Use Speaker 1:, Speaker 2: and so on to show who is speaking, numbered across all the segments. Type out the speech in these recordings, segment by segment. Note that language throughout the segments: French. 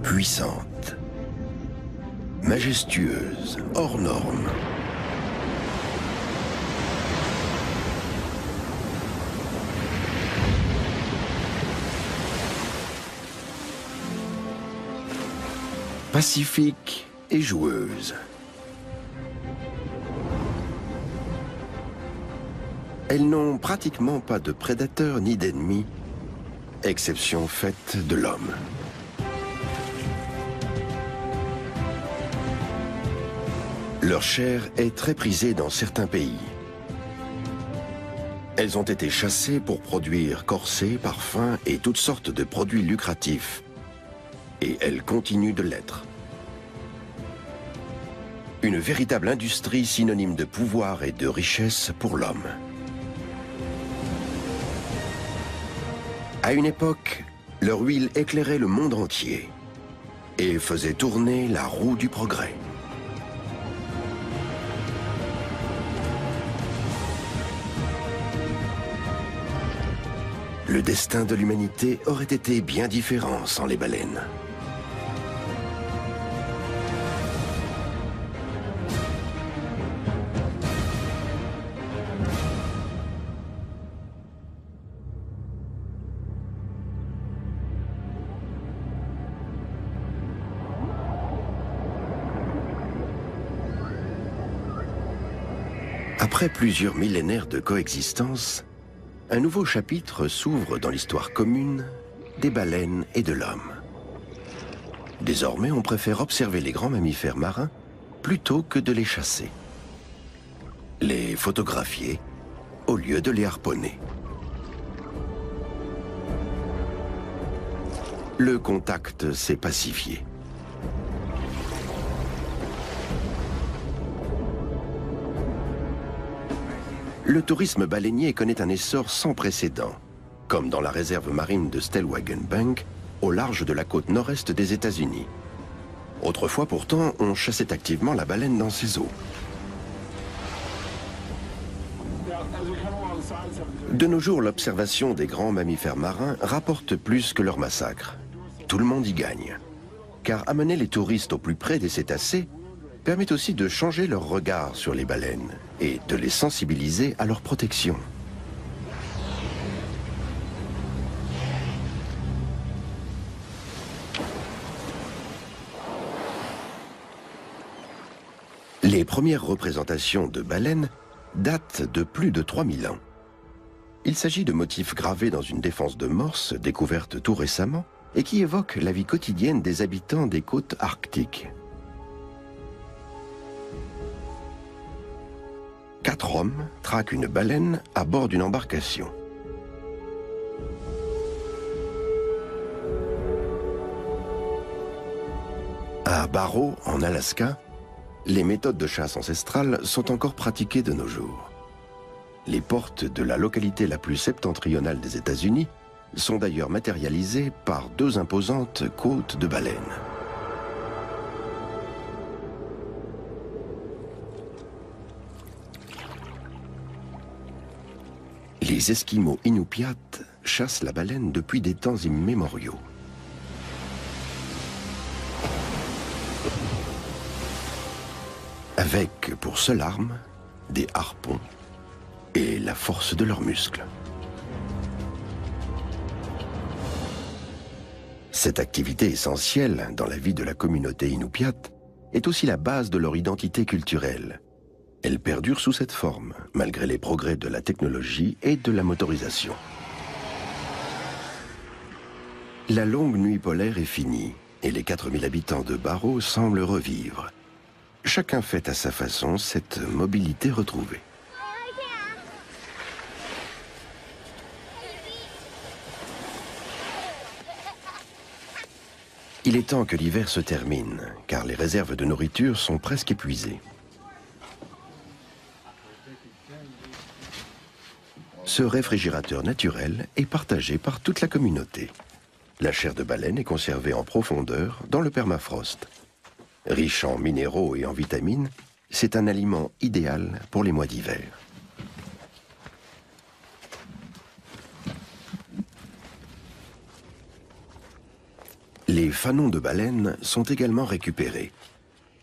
Speaker 1: puissante, majestueuse, hors norme. Pacifique et joueuse. Elles n'ont pratiquement pas de prédateurs ni d'ennemis, exception faite de l'homme. Leur chair est très prisée dans certains pays. Elles ont été chassées pour produire corsets, parfums et toutes sortes de produits lucratifs. Et elles continuent de l'être. Une véritable industrie synonyme de pouvoir et de richesse pour l'homme. À une époque, leur huile éclairait le monde entier et faisait tourner la roue du progrès. Le destin de l'humanité aurait été bien différent sans les baleines. Après plusieurs millénaires de coexistence, un nouveau chapitre s'ouvre dans l'histoire commune des baleines et de l'homme. Désormais, on préfère observer les grands mammifères marins plutôt que de les chasser. Les photographier au lieu de les harponner. Le contact s'est pacifié. Le tourisme baleinier connaît un essor sans précédent, comme dans la réserve marine de Stellwagen Bank, au large de la côte nord-est des États-Unis. Autrefois pourtant, on chassait activement la baleine dans ses eaux. De nos jours, l'observation des grands mammifères marins rapporte plus que leur massacre. Tout le monde y gagne. Car amener les touristes au plus près des cétacés permet aussi de changer leur regard sur les baleines et de les sensibiliser à leur protection. Les premières représentations de baleines datent de plus de 3000 ans. Il s'agit de motifs gravés dans une défense de morse découverte tout récemment et qui évoquent la vie quotidienne des habitants des côtes arctiques. 4 hommes traquent une baleine à bord d'une embarcation. À Barrow, en Alaska, les méthodes de chasse ancestrales sont encore pratiquées de nos jours. Les portes de la localité la plus septentrionale des États-Unis sont d'ailleurs matérialisées par 2 imposantes côtes de baleines. Les Esquimaux Inupiat chassent la baleine depuis des temps immémoriaux. Avec pour seule arme des harpons et la force de leurs muscles. Cette activité essentielle dans la vie de la communauté Inupiat est aussi la base de leur identité culturelle. Elle perdure sous cette forme, malgré les progrès de la technologie et de la motorisation. La longue nuit polaire est finie, et les 4000 habitants de Barrow semblent revivre. Chacun fait à sa façon cette mobilité retrouvée. Il est temps que l'hiver se termine, car les réserves de nourriture sont presque épuisées. Ce réfrigérateur naturel est partagé par toute la communauté. La chair de baleine est conservée en profondeur dans le permafrost. Riche en minéraux et en vitamines, c'est un aliment idéal pour les mois d'hiver. Les fanons de baleine sont également récupérés.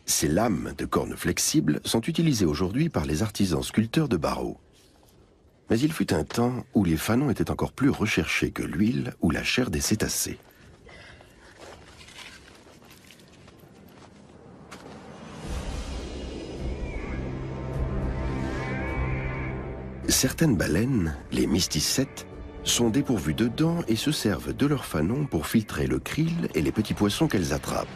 Speaker 1: Ces lames de cornes flexibles sont utilisées aujourd'hui par les artisans sculpteurs de barreaux. Mais il fut un temps où les fanons étaient encore plus recherchés que l'huile ou la chair des cétacés. Certaines baleines, les mysticètes, sont dépourvues de dents et se servent de leurs fanons pour filtrer le krill et les petits poissons qu'elles attrapent.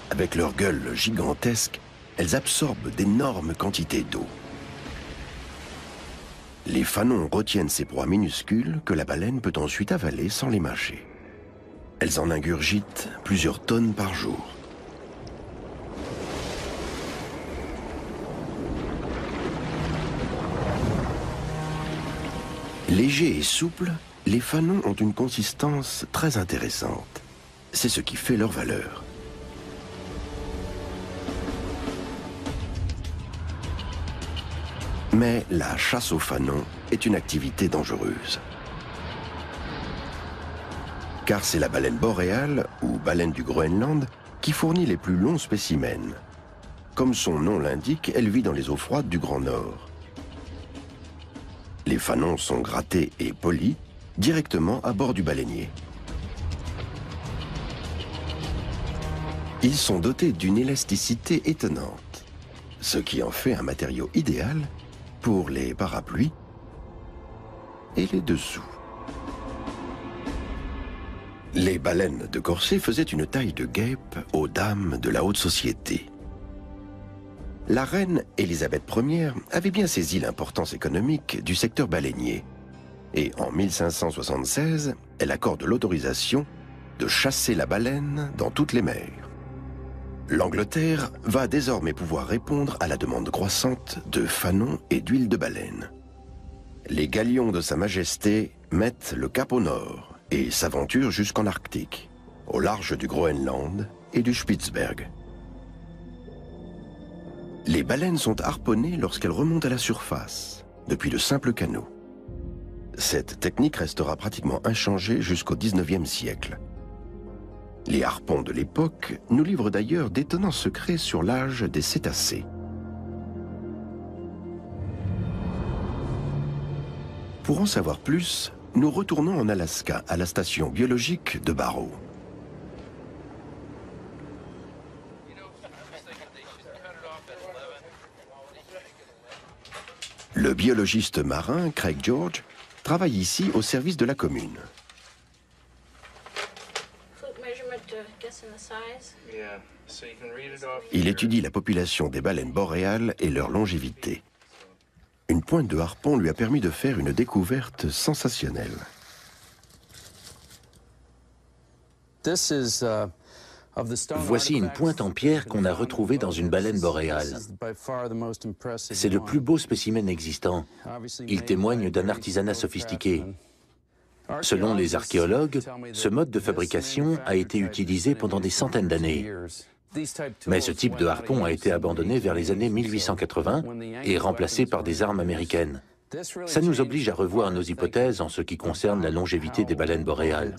Speaker 1: Avec leur gueule gigantesque, elles absorbent d'énormes quantités d'eau. Les fanons retiennent ces proies minuscules que la baleine peut ensuite avaler sans les mâcher. Elles en ingurgitent plusieurs tonnes par jour. Légers et souples, les fanons ont une consistance très intéressante. C'est ce qui fait leur valeur. Mais la chasse aux fanons est une activité dangereuse. Car c'est la baleine boréale, ou baleine du Groenland, qui fournit les plus longs spécimens. Comme son nom l'indique, elle vit dans les eaux froides du Grand Nord. Les fanons sont grattés et polis directement à bord du baleinier. Ils sont dotés d'une élasticité étonnante, ce qui en fait un matériau idéal pour les parapluies et les dessous. Les baleines de corset faisaient une taille de guêpe aux dames de la haute société. La reine Élisabeth Ier avait bien saisi l'importance économique du secteur baleinier. Et en 1576, elle accorde l'autorisation de chasser la baleine dans toutes les mers. L'Angleterre va désormais pouvoir répondre à la demande croissante de fanons et d'huile de baleine. Les galions de Sa Majesté mettent le cap au nord et s'aventurent jusqu'en Arctique, au large du Groenland et du Spitzberg. Les baleines sont harponnées lorsqu'elles remontent à la surface, depuis de simples canaux. Cette technique restera pratiquement inchangée jusqu'au XIXe siècle. Les harpons de l'époque nous livrent d'ailleurs d'étonnants secrets sur l'âge des cétacés. Pour en savoir plus, nous retournons en Alaska, à la station biologique de Barrow. Le biologiste marin Craig George travaille ici au service de la commune. Il étudie la population des baleines boréales et leur longévité. Une pointe de harpon lui a permis de faire une découverte sensationnelle.
Speaker 2: Voici une pointe en pierre qu'on a retrouvée dans une baleine boréale. C'est le plus beau spécimen existant. Il témoigne d'un artisanat sophistiqué. Selon les archéologues, ce mode de fabrication a été utilisé pendant des centaines d'années. Mais ce type de harpon a été abandonné vers les années 1880 et remplacé par des armes américaines. Ça nous oblige à revoir nos hypothèses en ce qui concerne la longévité des baleines boréales.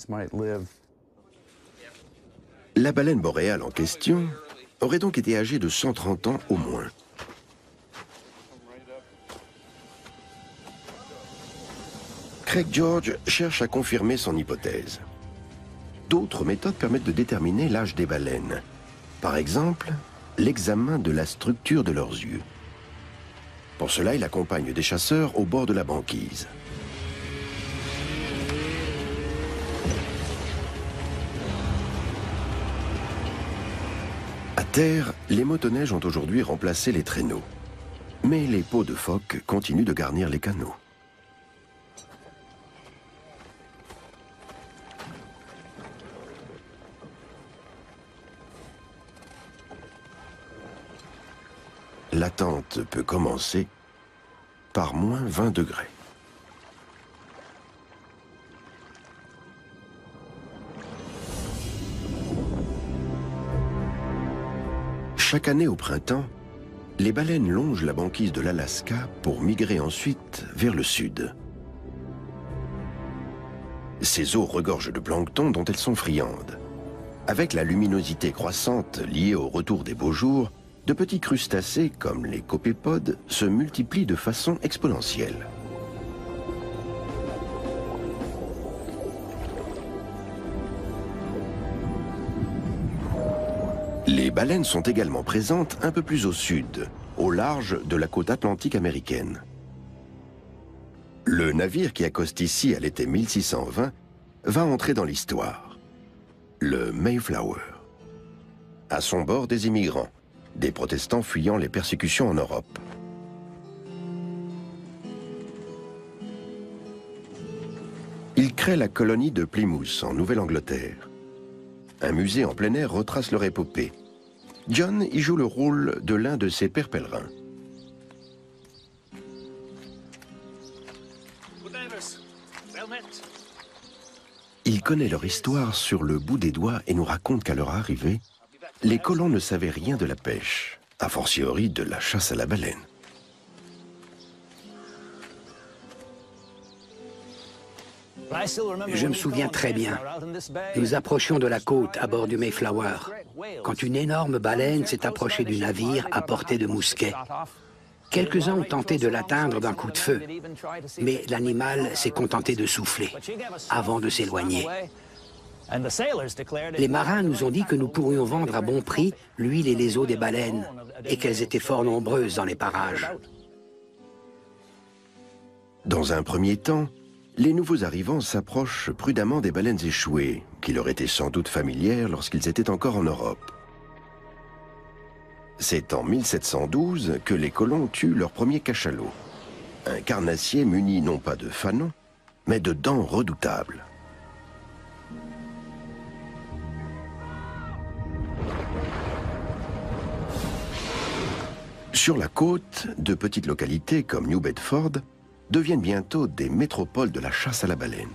Speaker 1: La baleine boréale en question aurait donc été âgée de 130 ans au moins. Craig George cherche à confirmer son hypothèse. D'autres méthodes permettent de déterminer l'âge des baleines. Par exemple, l'examen de la structure de leurs yeux. Pour cela, il accompagne des chasseurs au bord de la banquise. À terre, les motoneiges ont aujourd'hui remplacé les traîneaux. Mais les peaux de phoque continuent de garnir les canaux. L'attente peut commencer par moins 20 degrés. Chaque année au printemps, les baleines longent la banquise de l'Alaska pour migrer ensuite vers le sud. Ces eaux regorgent de plancton dont elles sont friandes. Avec la luminosité croissante liée au retour des beaux jours, de petits crustacés comme les copépodes se multiplient de façon exponentielle. Les baleines sont également présentes un peu plus au sud, au large de la côte atlantique américaine. Le navire qui accoste ici à l'été 1620 va entrer dans l'histoire, le Mayflower. À son bord, des immigrants, des protestants fuyant les persécutions en Europe. Il crée la colonie de Plymouth, en Nouvelle-Angleterre. Un musée en plein air retrace leur épopée. John y joue le rôle de l'un de ses pères pèlerins. Il connaît leur histoire sur le bout des doigts et nous raconte qu'à leur arrivée, les colons ne savaient rien de la pêche, a fortiori de la chasse à la baleine.
Speaker 3: Je me souviens très bien. Nous approchions de la côte à bord du Mayflower, quand une énorme baleine s'est approchée du navire à portée de mousquet. Quelques-uns ont tenté de l'atteindre d'un coup de feu, mais l'animal s'est contenté de souffler avant de s'éloigner. Les marins nous ont dit que nous pourrions vendre à bon prix l'huile et les os des baleines, et qu'elles étaient fort nombreuses dans les parages.
Speaker 1: Dans un premier temps, les nouveaux arrivants s'approchent prudemment des baleines échouées, qui leur étaient sans doute familières lorsqu'ils étaient encore en Europe. C'est en 1712 que les colons tuent leur premier cachalot, un carnassier muni non pas de fanons, mais de dents redoutables. Sur la côte, de petites localités comme New Bedford deviennent bientôt des métropoles de la chasse à la baleine.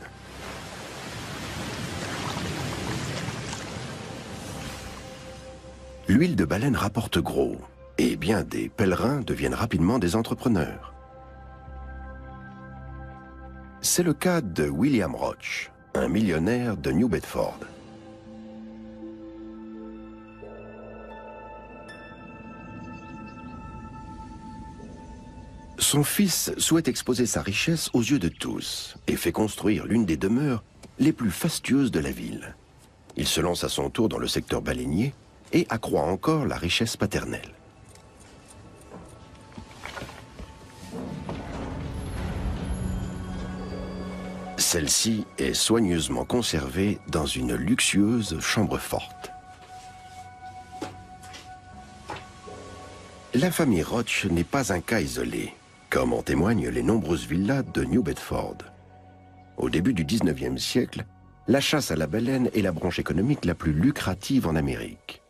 Speaker 1: L'huile de baleine rapporte gros, et bien des pèlerins deviennent rapidement des entrepreneurs. C'est le cas de William Roach, un millionnaire de New Bedford. Son fils souhaite exposer sa richesse aux yeux de tous et fait construire l'une des demeures les plus fastueuses de la ville. Il se lance à son tour dans le secteur baleinier et accroît encore la richesse paternelle. Celle-ci est soigneusement conservée dans une luxueuse chambre forte. La famille Roach n'est pas un cas isolé, comme en témoignent les nombreuses villas de New Bedford. Au début du XIXe siècle, la chasse à la baleine est la branche économique la plus lucrative en Amérique.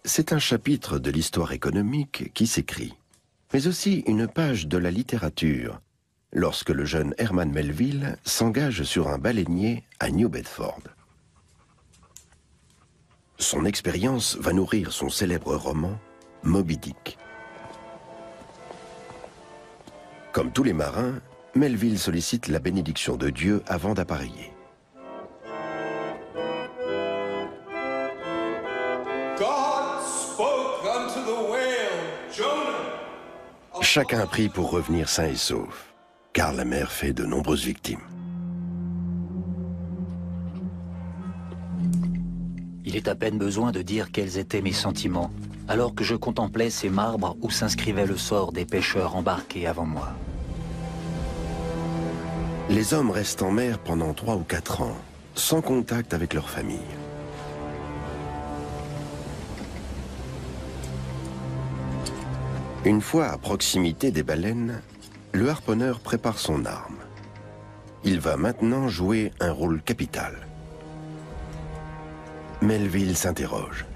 Speaker 1: C'est un chapitre de l'histoire économique qui s'écrit, mais aussi une page de la littérature, lorsque le jeune Herman Melville s'engage sur un baleinier à New Bedford. Son expérience va nourrir son célèbre roman Moby Dick. Comme tous les marins, Melville sollicite la bénédiction de Dieu avant d'appareiller. Chacun prie pour revenir sain et sauf, car la mer fait de nombreuses victimes.
Speaker 2: Il est à peine besoin de dire quels étaient mes sentiments, alors que je contemplais ces marbres où s'inscrivait le sort des pêcheurs embarqués avant moi.
Speaker 1: Les hommes restent en mer pendant 3 ou 4 ans, sans contact avec leur famille. Une fois à proximité des baleines, le harponneur prépare son arme. Il va maintenant jouer un rôle capital. Melville s'interroge.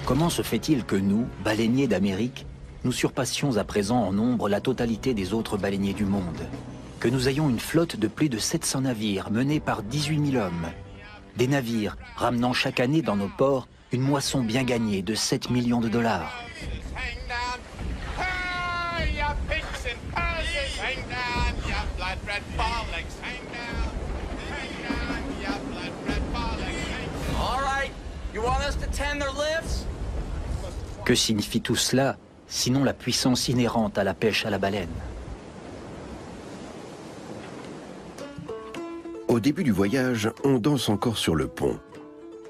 Speaker 2: Comment se fait-il que nous, baleiniers d'Amérique, nous surpassions à présent en nombre la totalité des autres baleiniers du monde? Que nous ayons une flotte de plus de 700 navires menés par 18 000 hommes. Des navires ramenant chaque année dans nos ports une moisson bien gagnée de 7 millions de $.
Speaker 4: Que signifie tout cela, sinon la puissance inhérente à la pêche à la baleine?
Speaker 1: Au début du voyage, on danse encore sur le pont.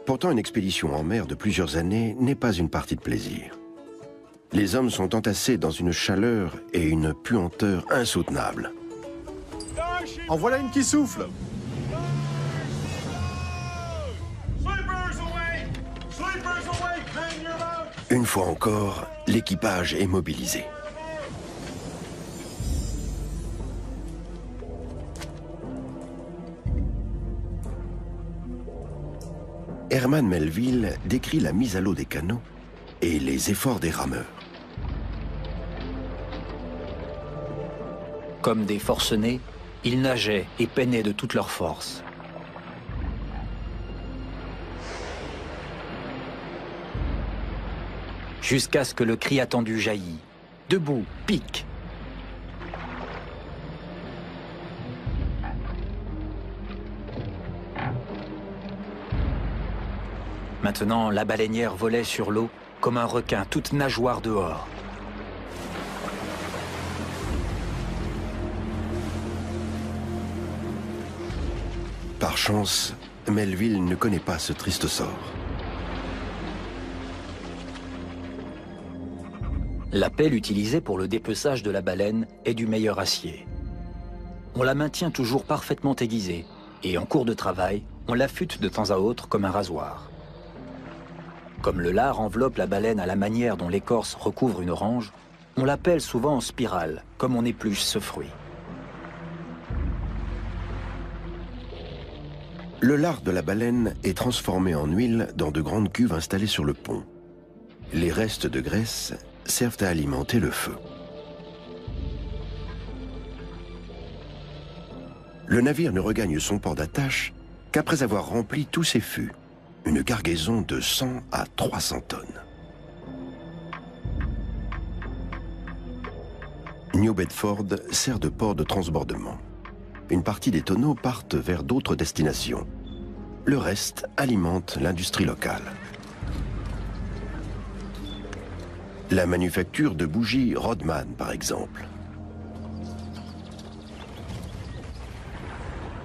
Speaker 1: Pourtant, une expédition en mer de plusieurs années n'est pas une partie de plaisir. Les hommes sont entassés dans une chaleur et une puanteur insoutenables.
Speaker 5: En voilà une qui souffle.
Speaker 1: Une fois encore, l'équipage est mobilisé. Herman Melville décrit la mise à l'eau des canots et les efforts des rameurs.
Speaker 4: Comme des forcenés, ils nageaient et peinaient de toute leur force. Jusqu'à ce que le cri attendu jaillit. Debout, pique! Maintenant, la baleinière volait sur l'eau comme un requin, toute nageoire dehors.
Speaker 1: Par chance, Melville ne connaît pas ce triste sort.
Speaker 4: La pelle utilisée pour le dépeçage de la baleine est du meilleur acier. On la maintient toujours parfaitement aiguisée et en cours de travail, on l'affûte de temps à autre comme un rasoir. Comme le lard enveloppe la baleine à la manière dont l'écorce recouvre une orange, on la pèle souvent en spirale, comme on épluche ce fruit.
Speaker 1: Le lard de la baleine est transformé en huile dans de grandes cuves installées sur le pont. Les restes de graisse servent à alimenter le feu. Le navire ne regagne son port d'attache qu'après avoir rempli tous ses fûts. Une cargaison de 100 à 300 tonnes. New Bedford sert de port de transbordement. Une partie des tonneaux partent vers d'autres destinations. Le reste alimente l'industrie locale. La manufacture de bougies Rodman, par exemple.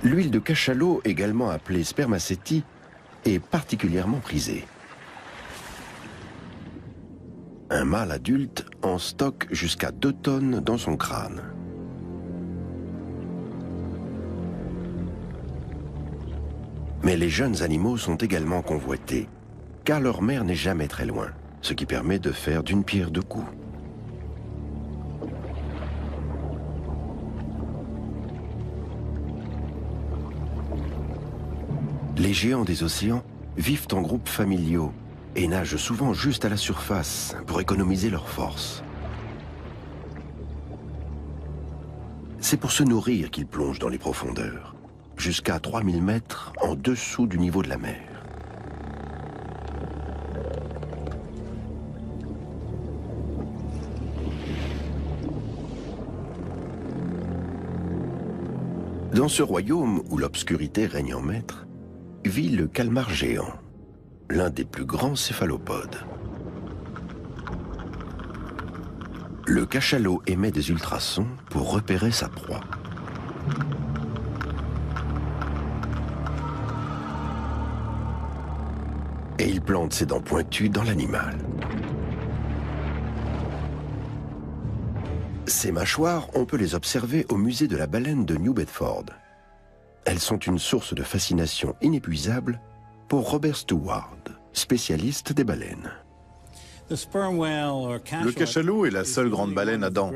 Speaker 1: L'huile de cachalot, également appelée spermaceti, est particulièrement prisée. Un mâle adulte en stocke jusqu'à 2 tonnes dans son crâne. Mais les jeunes animaux sont également convoités, car leur mère n'est jamais très loin, ce qui permet de faire d'une pierre deux coups. Les géants des océans vivent en groupes familiaux et nagent souvent juste à la surface pour économiser leurs forces. C'est pour se nourrir qu'ils plongent dans les profondeurs, jusqu'à 3000 mètres en dessous du niveau de la mer. Dans ce royaume où l'obscurité règne en maître, vit le calmar géant, l'un des plus grands céphalopodes. Le cachalot émet des ultrasons pour repérer sa proie. Et il plante ses dents pointues dans l'animal. Ces mâchoires, on peut les observer au musée de la baleine de New Bedford. Elles sont une source de fascination inépuisable pour Robert Stewart, spécialiste des baleines.
Speaker 5: Le cachalot est la seule grande baleine à dents.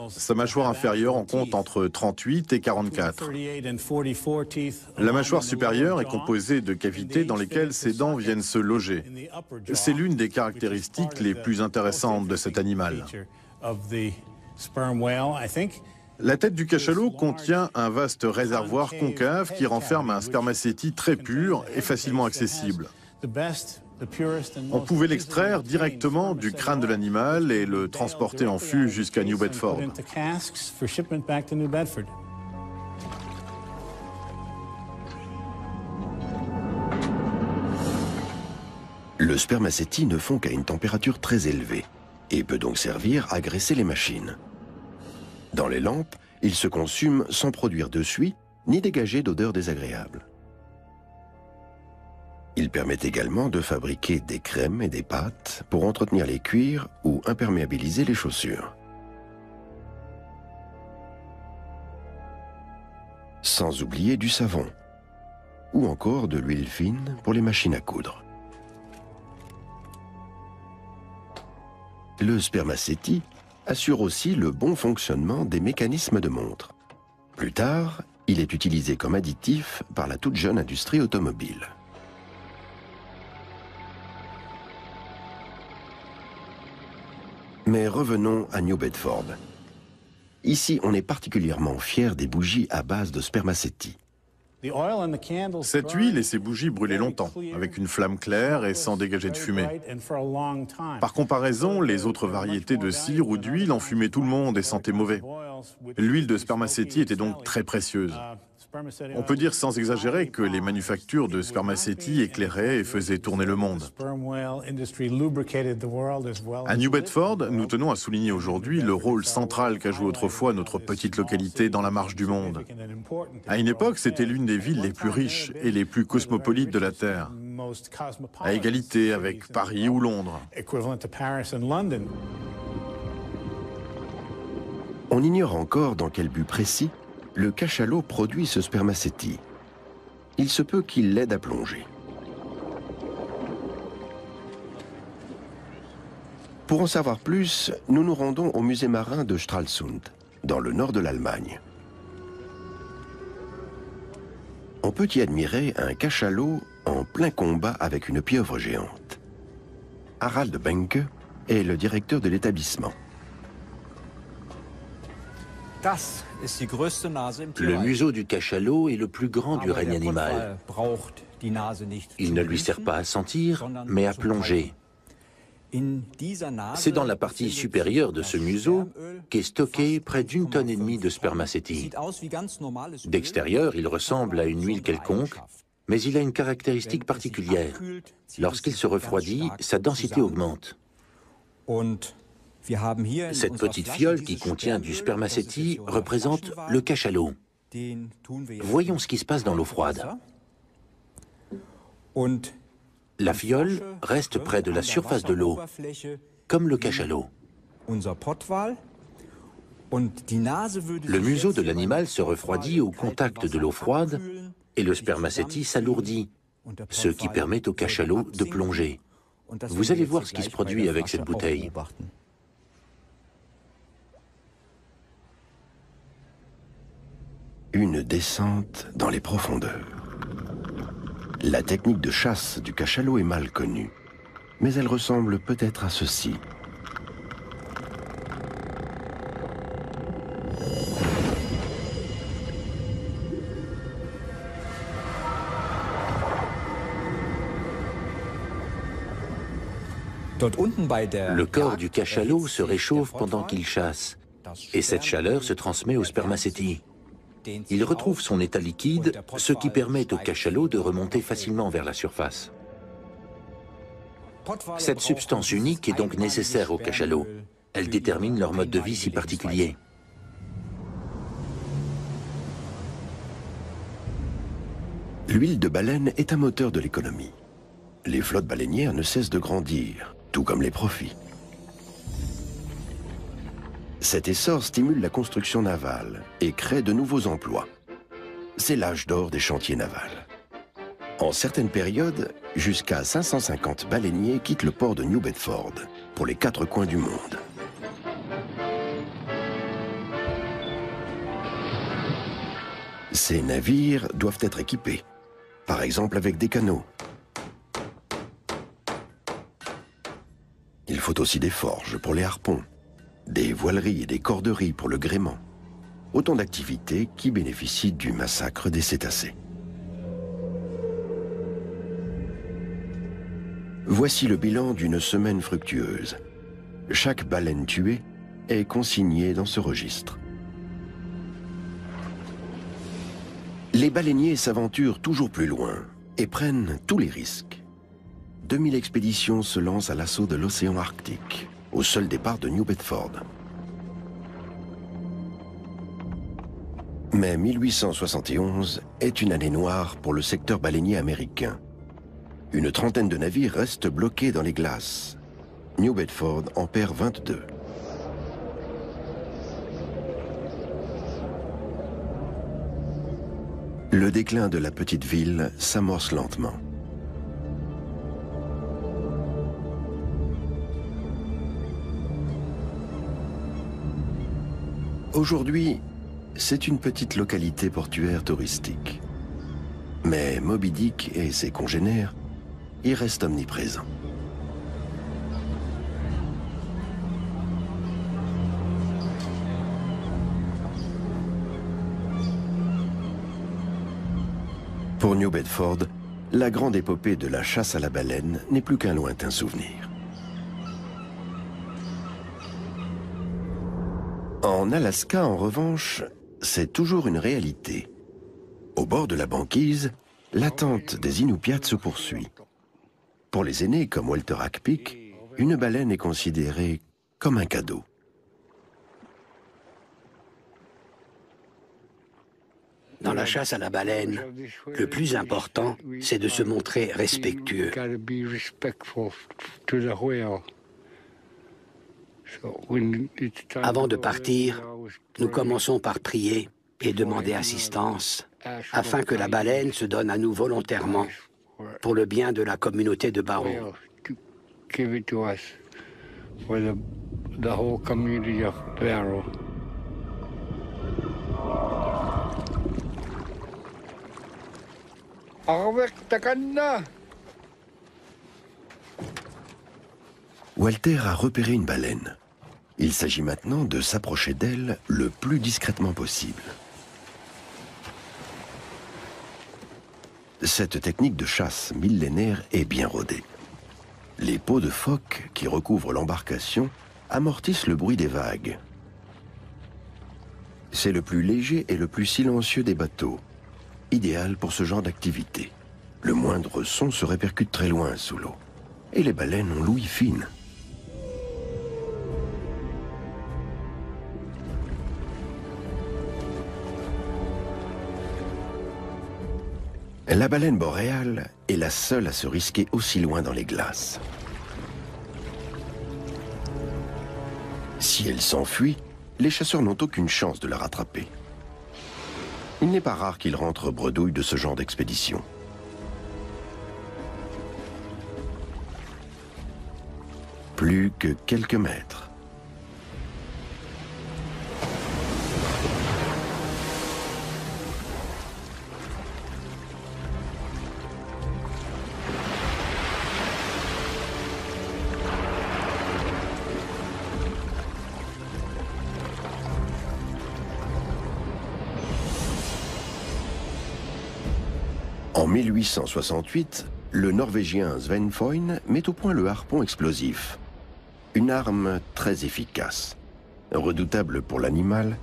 Speaker 5: Sa mâchoire inférieure en compte entre 38 et 44. La mâchoire supérieure est composée de cavités dans lesquelles ses dents viennent se loger. C'est l'une des caractéristiques les plus intéressantes de cet animal. La tête du cachalot contient un vaste réservoir concave qui renferme un spermacéti très pur et facilement accessible. On pouvait l'extraire directement du crâne de l'animal et le transporter en fût jusqu'à New Bedford.
Speaker 1: Le spermacétie ne fond qu'à une température très élevée et peut donc servir à graisser les machines. Dans les lampes, il se consume sans produire de suie ni dégager d'odeur désagréable. Il permet également de fabriquer des crèmes et des pâtes pour entretenir les cuirs ou imperméabiliser les chaussures. Sans oublier du savon ou encore de l'huile fine pour les machines à coudre. Le spermacétie assure aussi le bon fonctionnement des mécanismes de montre. Plus tard, il est utilisé comme additif par la toute jeune industrie automobile. Mais revenons à New Bedford. Ici, on est particulièrement fier des bougies à base de spermacétie.
Speaker 5: Cette huile et ces bougies brûlaient longtemps, avec une flamme claire et sans dégager de fumée. Par comparaison, les autres variétés de cire ou d'huile enfumaient tout le monde et sentaient mauvais. L'huile de spermacétie était donc très précieuse. On peut dire sans exagérer que les manufactures de spermacétie éclairaient et faisaient tourner le monde. À New Bedford, nous tenons à souligner aujourd'hui le rôle central qu'a joué autrefois notre petite localité dans la marche du monde. À une époque, c'était l'une des villes les plus riches et les plus cosmopolites de la Terre, à égalité avec Paris ou Londres.
Speaker 1: On ignore encore dans quel but précis le cachalot produit ce spermacétie. Il se peut qu'il l'aide à plonger. Pour en savoir plus, nous nous rendons au musée marin de Stralsund, dans le nord de l'Allemagne. On peut y admirer un cachalot en plein combat avec une pieuvre géante. Harald Benke est le directeur de l'établissement.
Speaker 2: Le museau du cachalot est le plus grand du règne animal. Il ne lui sert pas à sentir, mais à plonger. C'est dans la partie supérieure de ce museau qu'est stocké près d'1,5 tonne de spermacétie. D'extérieur, il ressemble à une huile quelconque, mais il a une caractéristique particulière. Lorsqu'il se refroidit, sa densité augmente. Cette petite fiole qui contient du spermacétie représente le cachalot. Voyons ce qui se passe dans l'eau froide. La fiole reste près de la surface de l'eau, comme le cachalot. Le museau de l'animal se refroidit au contact de l'eau froide et le spermacétie s'alourdit, ce qui permet au cachalot de plonger. Vous allez voir ce qui se produit avec cette bouteille.
Speaker 1: Une descente dans les profondeurs. La technique de chasse du cachalot est mal connue, mais elle ressemble peut-être à ceci.
Speaker 2: Le corps du cachalot se réchauffe pendant qu'il chasse, et cette chaleur se transmet au spermacétie. Il retrouve son état liquide, ce qui permet au cachalot de remonter facilement vers la surface. Cette substance unique est donc nécessaire aux cachalots. Elle détermine leur mode de vie si particulier.
Speaker 1: L'huile de baleine est un moteur de l'économie. Les flottes baleinières ne cessent de grandir, tout comme les profits. Cet essor stimule la construction navale et crée de nouveaux emplois. C'est l'âge d'or des chantiers navals. En certaines périodes, jusqu'à 550 baleiniers quittent le port de New Bedford pour les 4 coins du monde. Ces navires doivent être équipés, par exemple avec des canots. Il faut aussi des forges pour les harpons, des voileries et des corderies pour le gréement. Autant d'activités qui bénéficient du massacre des cétacés. Voici le bilan d'une semaine fructueuse. Chaque baleine tuée est consignée dans ce registre. Les baleiniers s'aventurent toujours plus loin et prennent tous les risques. 2000 expéditions se lancent à l'assaut de l'océan Arctique, au seul départ de New Bedford. Mais 1871 est une année noire pour le secteur baleinier américain. Une trentaine de navires restent bloqués dans les glaces. New Bedford en perd 22. Le déclin de la petite ville s'amorce lentement. Aujourd'hui, c'est une petite localité portuaire touristique. Mais Moby Dick et ses congénères y restent omniprésents. Pour New Bedford, la grande épopée de la chasse à la baleine n'est plus qu'un lointain souvenir. En Alaska, en revanche, c'est toujours une réalité. Au bord de la banquise, l'attente des Inupiats se poursuit. Pour les aînés comme Walter Hackpick, une baleine est considérée comme un cadeau.
Speaker 3: Dans la chasse à la baleine, le plus important, c'est de se montrer respectueux. Avant de partir, nous commençons par prier et demander assistance afin que la baleine se donne à nous volontairement pour le bien de la communauté de Barrow.
Speaker 1: Walter a repéré une baleine. Il s'agit maintenant de s'approcher d'elle le plus discrètement possible. Cette technique de chasse millénaire est bien rodée. Les peaux de phoque qui recouvrent l'embarcation amortissent le bruit des vagues. C'est le plus léger et le plus silencieux des bateaux, idéal pour ce genre d'activité. Le moindre son se répercute très loin sous l'eau. Et les baleines ont l'ouïe fine. La baleine boréale est la seule à se risquer aussi loin dans les glaces. Si elle s'enfuit, les chasseurs n'ont aucune chance de la rattraper. Il n'est pas rare qu'ils rentrent bredouilles de ce genre d'expédition. Plus que quelques mètres. En 1868, le Norvégien Sven Foyn met au point le harpon explosif. Une arme très efficace, redoutable pour l'animal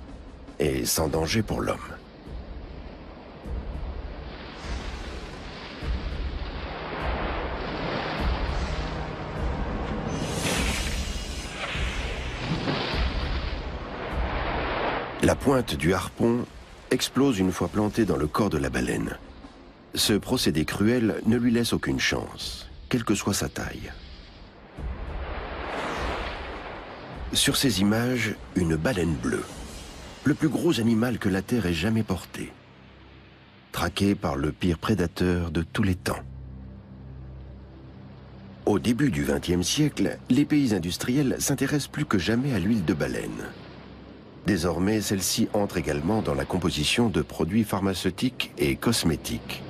Speaker 1: et sans danger pour l'homme. La pointe du harpon explose une fois plantée dans le corps de la baleine. Ce procédé cruel ne lui laisse aucune chance, quelle que soit sa taille. Sur ces images, une baleine bleue, le plus gros animal que la Terre ait jamais porté, traqué par le pire prédateur de tous les temps. Au début du XXe siècle, les pays industriels s'intéressent plus que jamais à l'huile de baleine. Désormais, celle-ci entre également dans la composition de produits pharmaceutiques et cosmétiques.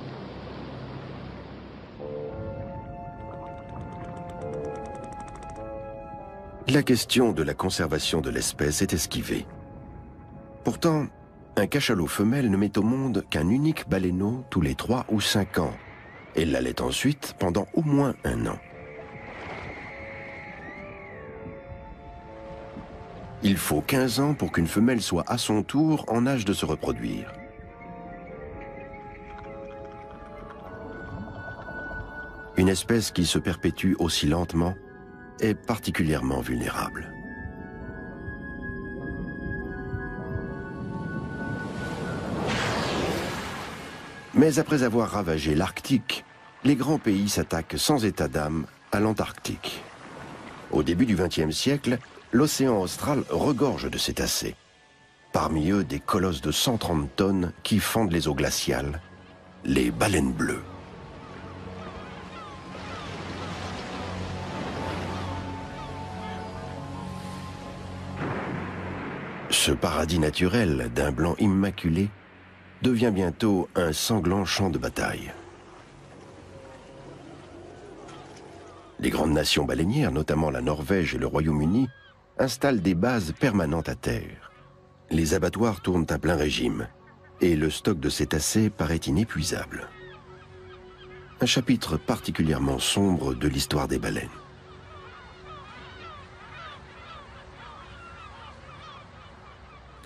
Speaker 1: La question de la conservation de l'espèce est esquivée. Pourtant, un cachalot femelle ne met au monde qu'un unique baleineau tous les 3 ou 5 ans, et l'allait ensuite pendant au moins 1 an. Il faut 15 ans pour qu'une femelle soit à son tour en âge de se reproduire. Une espèce qui se perpétue aussi lentement est particulièrement vulnérable. Mais après avoir ravagé l'Arctique, les grands pays s'attaquent sans état d'âme à l'Antarctique. Au début du XXe siècle, l'océan austral regorge de cétacés. Parmi eux, des colosses de 130 tonnes qui fendent les eaux glaciales, les baleines bleues. Ce paradis naturel d'un blanc immaculé devient bientôt un sanglant champ de bataille. Les grandes nations baleinières, notamment la Norvège et le Royaume-Uni, installent des bases permanentes à terre. Les abattoirs tournent à plein régime et le stock de cétacés paraît inépuisable. Un chapitre particulièrement sombre de l'histoire des baleines.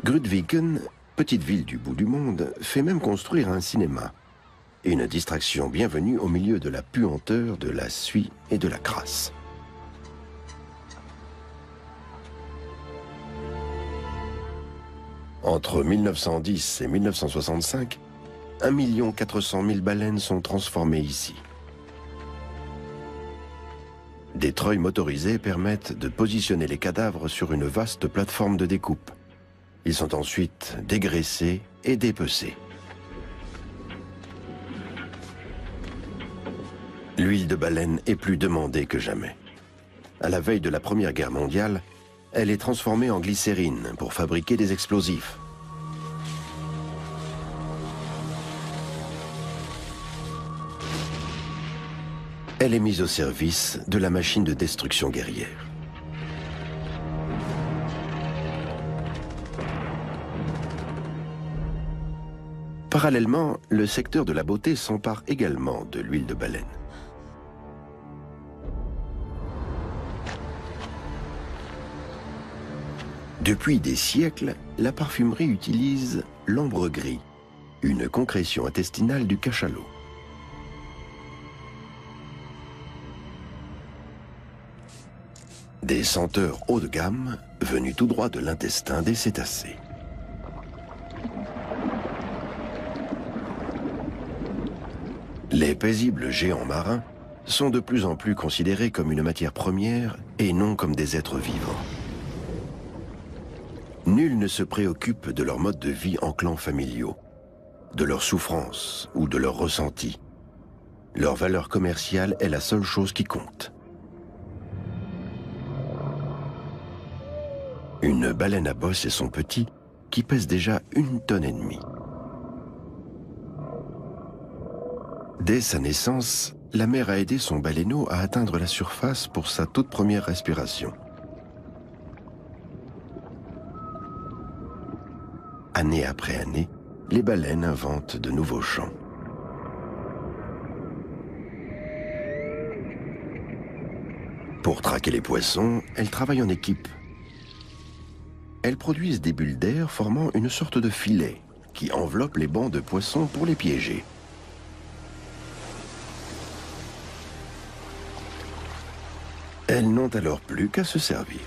Speaker 1: Grudviken, petite ville du bout du monde, fait même construire un cinéma. Une distraction bienvenue au milieu de la puanteur, de la suie et de la crasse. Entre 1910 et 1965, 1 400 000 baleines sont transformées ici. Des treuils motorisés permettent de positionner les cadavres sur une vaste plateforme de découpe. Ils sont ensuite dégraissés et dépecés. L'huile de baleine est plus demandée que jamais. À la veille de la Première Guerre mondiale, elle est transformée en glycérine pour fabriquer des explosifs. Elle est mise au service de la machine de destruction guerrière. Parallèlement, le secteur de la beauté s'empare également de l'huile de baleine. Depuis des siècles, la parfumerie utilise l'ambre gris, une concrétion intestinale du cachalot. Des senteurs haut de gamme venues tout droit de l'intestin des cétacés. Les paisibles géants marins sont de plus en plus considérés comme une matière première et non comme des êtres vivants. Nul ne se préoccupe de leur mode de vie en clans familiaux, de leurs souffrances ou de leurs ressentis. Leur valeur commerciale est la seule chose qui compte. Une baleine à bosse et son petit, qui pèse déjà 1,5 tonnes. Dès sa naissance, la mère a aidé son baleineau à atteindre la surface pour sa toute première respiration. Année après année, les baleines inventent de nouveaux chants. Pour traquer les poissons, elles travaillent en équipe. Elles produisent des bulles d'air formant une sorte de filet qui enveloppe les bancs de poissons pour les piéger. Elles n'ont alors plus qu'à se servir.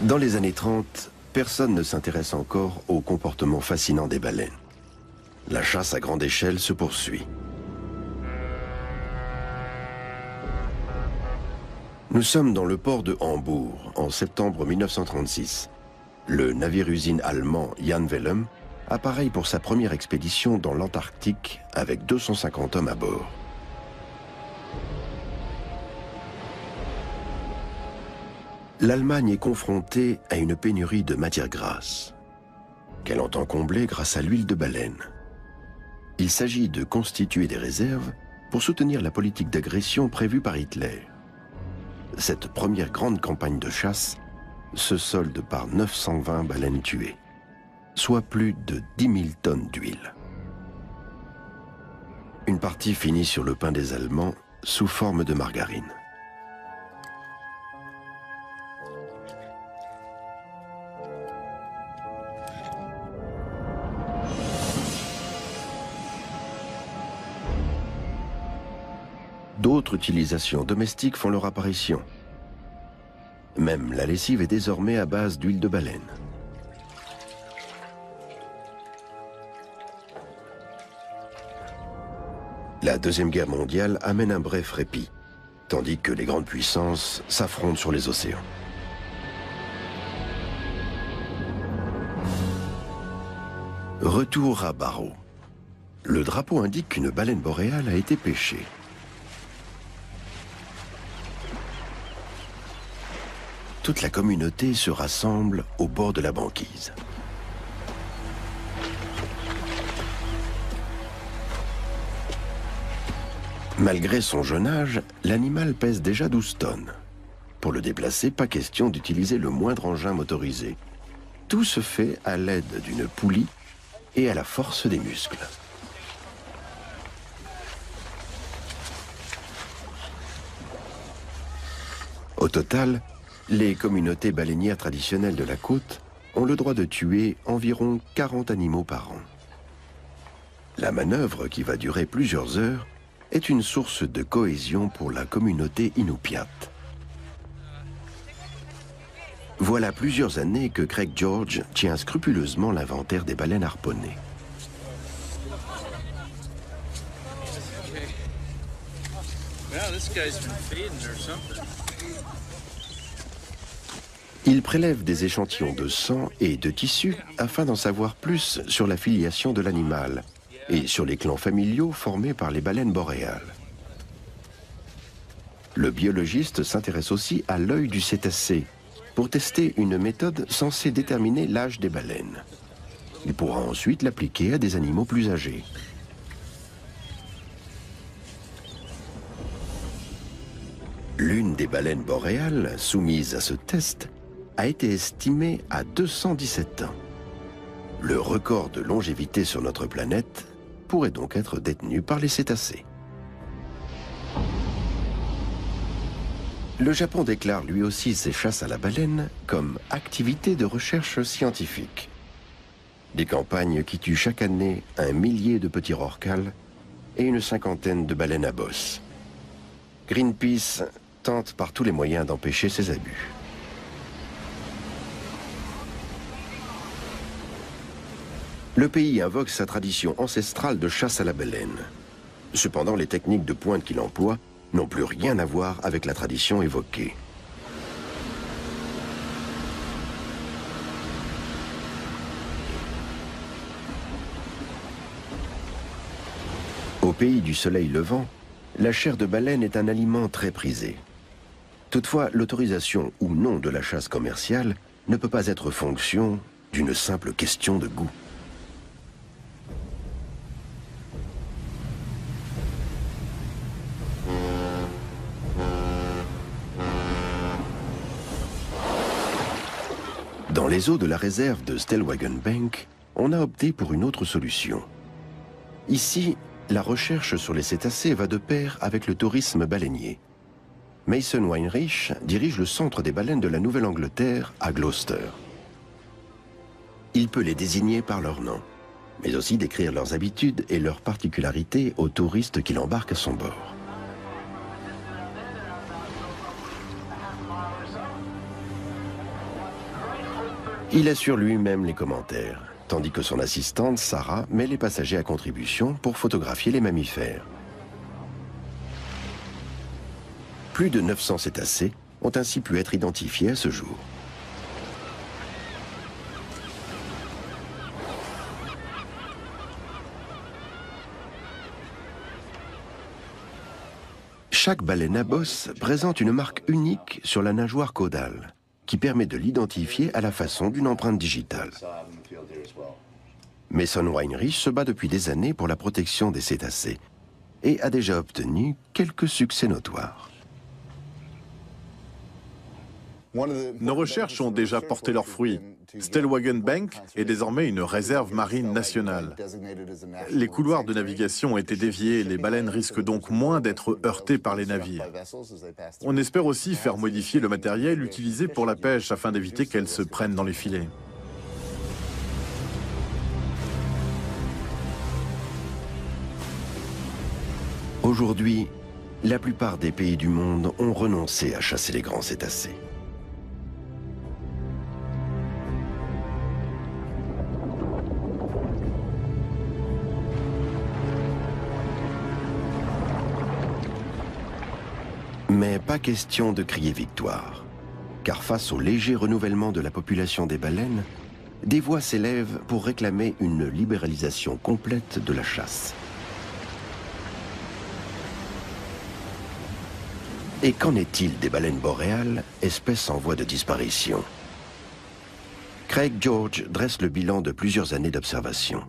Speaker 1: Dans les années 30, personne ne s'intéresse encore au comportement fascinant des baleines. La chasse à grande échelle se poursuit. Nous sommes dans le port de Hambourg, en septembre 1936. Le navire-usine allemand Jan Wellem appareille pour sa première expédition dans l'Antarctique avec 250 hommes à bord. L'Allemagne est confrontée à une pénurie de matières grasses, qu'elle entend combler grâce à l'huile de baleine. Il s'agit de constituer des réserves pour soutenir la politique d'agression prévue par Hitler. Cette première grande campagne de chasse se solde par 920 baleines tuées, soit plus de 10 000 tonnes d'huile. Une partie finit sur le pain des Allemands sous forme de margarine. autres utilisations domestiques font leur apparition. Même la lessive est désormais à base d'huile de baleine. La Deuxième Guerre mondiale amène un bref répit, tandis que les grandes puissances s'affrontent sur les océans. Retour à Barrow. Le drapeau indique qu'une baleine boréale a été pêchée. Toute la communauté se rassemble au bord de la banquise. Malgré son jeune âge, l'animal pèse déjà 12 tonnes. Pour le déplacer, pas question d'utiliser le moindre engin motorisé. Tout se fait à l'aide d'une poulie et à la force des muscles. Au total, les communautés baleinières traditionnelles de la côte ont le droit de tuer environ 40 animaux par an. La manœuvre, qui va durer plusieurs heures, est une source de cohésion pour la communauté Inupiat. Voilà plusieurs années que Craig George tient scrupuleusement l'inventaire des baleines harponnées. Il prélève des échantillons de sang et de tissu afin d'en savoir plus sur la filiation de l'animal et sur les clans familiaux formés par les baleines boréales. Le biologiste s'intéresse aussi à l'œil du cétacé pour tester une méthode censée déterminer l'âge des baleines. Il pourra ensuite l'appliquer à des animaux plus âgés. L'une des baleines boréales soumises à ce test a été estimée à 217 ans. Le record de longévité sur notre planète pourrait donc être détenu par les cétacés. Le Japon déclare lui aussi ses chasses à la baleine comme activité de recherche scientifique. Des campagnes qui tuent chaque année 1 millier de petits rorquals et une cinquantaine de baleines à bosse. Greenpeace tente par tous les moyens d'empêcher ces abus. Le pays invoque sa tradition ancestrale de chasse à la baleine. Cependant, les techniques de pointe qu'il emploie n'ont plus rien à voir avec la tradition évoquée. Au pays du soleil levant, la chair de baleine est un aliment très prisé. Toutefois, l'autorisation ou non de la chasse commerciale ne peut pas être fonction d'une simple question de goût. Dans les eaux de la réserve de Stellwagen Bank, on a opté pour une autre solution. Ici, la recherche sur les cétacés va de pair avec le tourisme baleinier. Mason Weinrich dirige le centre des baleines de la Nouvelle-Angleterre à Gloucester. Il peut les désigner par leur nom, mais aussi décrire leurs habitudes et leurs particularités aux touristes qu'il embarque à son bord. Il assure lui-même les commentaires, tandis que son assistante, Sarah, met les passagers à contribution pour photographier les mammifères. Plus de 900 cétacés ont ainsi pu être identifiés à ce jour. Chaque baleine à bosse présente une marque unique sur la nageoire caudale, qui permet de l'identifier à la façon d'une empreinte digitale. Mason Weinrich se bat depuis des années pour la protection des cétacés et a déjà obtenu quelques succès notoires.
Speaker 5: Nos recherches ont déjà porté leurs fruits. Stellwagen Bank est désormais une réserve marine nationale. Les couloirs de navigation ont été déviés, les baleines risquent donc moins d'être heurtées par les navires. On espère aussi faire modifier le matériel utilisé pour la pêche afin d'éviter qu'elles se prennent dans les filets.
Speaker 1: Aujourd'hui, la plupart des pays du monde ont renoncé à chasser les grands cétacés. Mais pas question de crier victoire, car face au léger renouvellement de la population des baleines, des voix s'élèvent pour réclamer une libéralisation complète de la chasse. Et qu'en est-il des baleines boréales, espèces en voie de disparition? Craig George dresse le bilan de plusieurs années d'observation.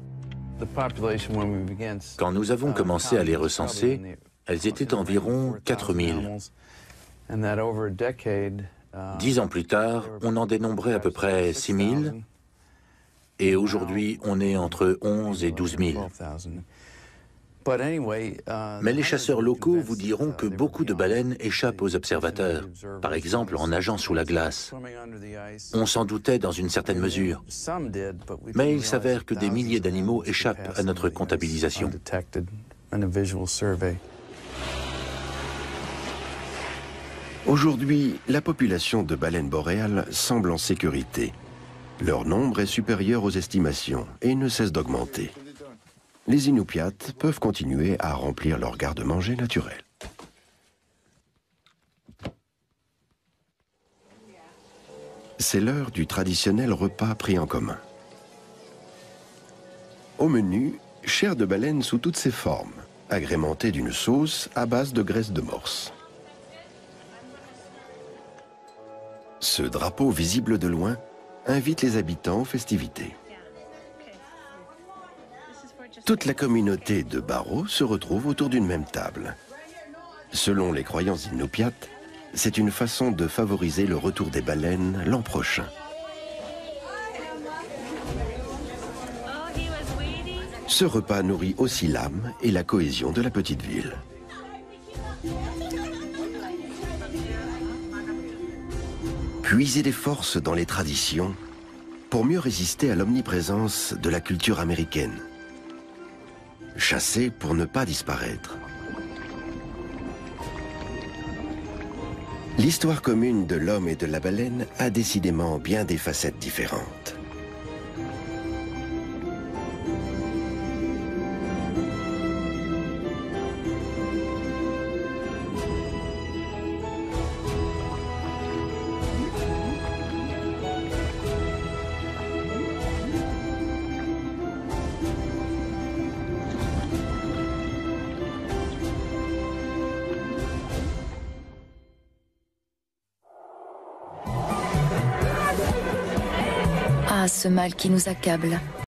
Speaker 2: Quand nous avons commencé à les recenser, elles étaient environ 4000. 10 ans plus tard, on en dénombrait à peu près 6000. Et aujourd'hui, on est entre 11 et 12 000. Mais les chasseurs locaux vous diront que beaucoup de baleines échappent aux observateurs, par exemple en nageant sous la glace. On s'en doutait dans une certaine mesure, mais il s'avère que des milliers d'animaux échappent à notre comptabilisation.
Speaker 1: Aujourd'hui, la population de baleines boréales semble en sécurité. Leur nombre est supérieur aux estimations et ne cesse d'augmenter. Les Inupiats peuvent continuer à remplir leur garde-manger naturel. C'est l'heure du traditionnel repas pris en commun. Au menu, chair de baleine sous toutes ses formes, agrémentée d'une sauce à base de graisse de morse. Ce drapeau visible de loin invite les habitants aux festivités. Toute la communauté de Barrow se retrouve autour d'une même table. Selon les croyances inupiates, c'est une façon de favoriser le retour des baleines l'an prochain. Ce repas nourrit aussi l'âme et la cohésion de la petite ville. Puiser des forces dans les traditions pour mieux résister à l'omniprésence de la culture américaine. Chasser pour ne pas disparaître. L'histoire commune de l'homme et de la baleine a décidément bien des facettes différentes.
Speaker 6: Ah, ce mal qui nous accable.